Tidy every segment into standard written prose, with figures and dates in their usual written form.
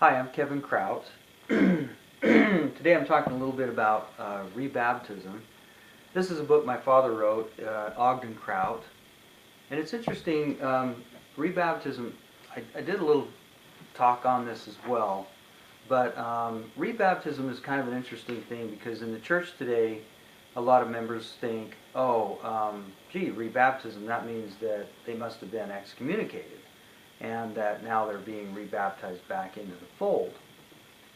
Hi, I'm Kevin Kraut. Today I'm talking a little bit about Rebaptism. This is a book my father wrote, Ogden Kraut. And it's interesting, Rebaptism, I did a little talk on this as well, but Rebaptism is kind of an interesting thing because in the church today, a lot of members think, gee, Rebaptism, that means that they must have been excommunicated and that now they're being rebaptized back into the fold.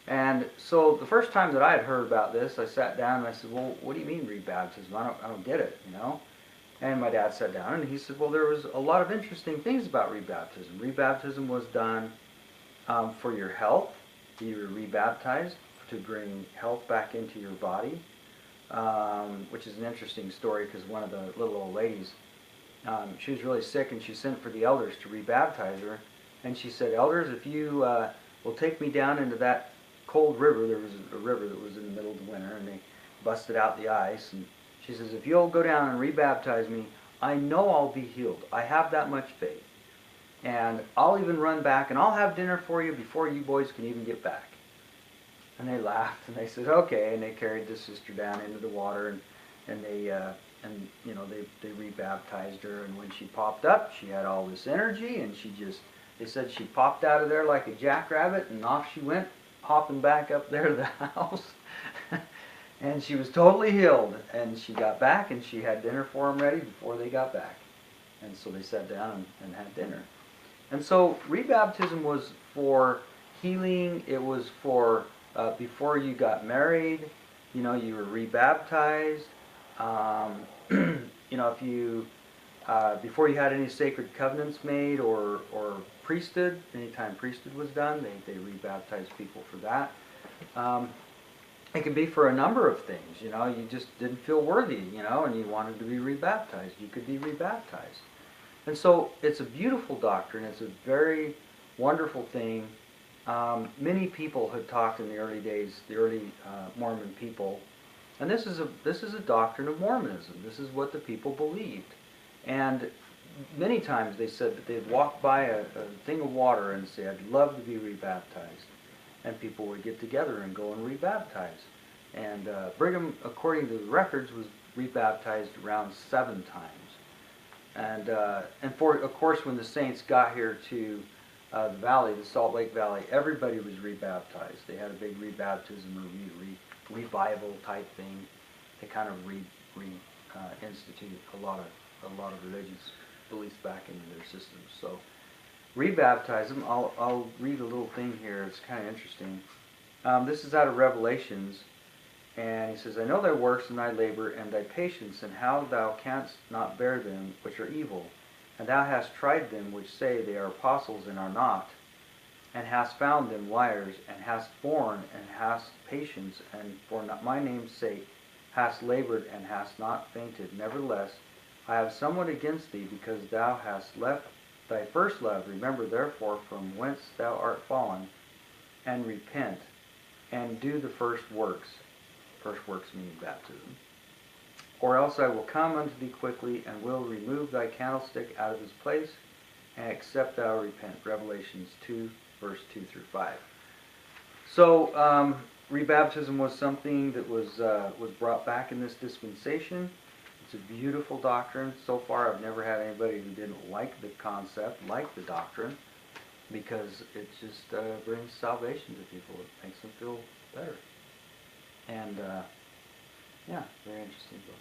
And so the first time that I had heard about this, I sat down and I said, well, what do you mean rebaptism? I don't get it, you know? And my dad sat down and he said, well, there was a lot of interesting things about rebaptism. Rebaptism was done for your health. You were rebaptized to bring health back into your body, which is an interesting story because one of the little old ladies, she was really sick and she sent for the elders to rebaptize her. And she said, elders, if you will take me down into that cold river, there was a river that was in the middle of the winter and they busted out the ice, and she says, if you'll go down and rebaptize me, I know I'll be healed. I have that much faith. And I'll even run back and I'll have dinner for you before you boys can even get back. And they laughed and they said, okay, and they carried the sister down into the water and they rebaptized her, and when she popped up, she had all this energy, and they said she popped out of there like a jackrabbit, and off she went, hopping back up there to the house. And she was totally healed, and she got back, and she had dinner for them ready before they got back. And so they sat down and had dinner. And so rebaptism was for healing. It was for before you got married, you were rebaptized. If you before you had any sacred covenants made or priesthood, anytime priesthood was done, they rebaptized people for that. It can be for a number of things. You just didn't feel worthy, and you wanted to be rebaptized. You could be rebaptized. And so it's a beautiful doctrine. It's a very wonderful thing. Many people had talked in the early days, the early Mormon people, and this is a doctrine of Mormonism. This is what the people believed. And many times they said that they'd walk by a thing of water and say, I'd love to be rebaptized. And people would get together and go and rebaptize. And Brigham, according to the records, was rebaptized around 7 times. And of course, when the saints got here to the valley, the Salt Lake Valley, everybody was rebaptized. They had a big rebaptism or revival type thing. They kind of instituted a lot of religious beliefs back into their systems. So rebaptism, I'll read a little thing here. It's kind of interesting. This is out of Revelations, and he says, I know thy works and thy labor and thy patience, and how thou canst not bear them which are evil. And thou hast tried them which say they are apostles and are not, and hast found them liars, and hast borne and hast patience, and for my name's sake hast labored and hast not fainted. Nevertheless, I have somewhat against thee, because thou hast left thy first love. Remember therefore from whence thou art fallen, and repent, and do the first works. First works meaning baptism. Or else I will come unto thee quickly, and will remove thy candlestick out of his place, and except thou repent. Revelations 2, verse 2 through 5. So, rebaptism was something that was brought back in this dispensation. It's a beautiful doctrine. So far, I've never had anybody who didn't like the concept, like the doctrine, because it just brings salvation to people. It makes them feel better. And, yeah, very interesting book.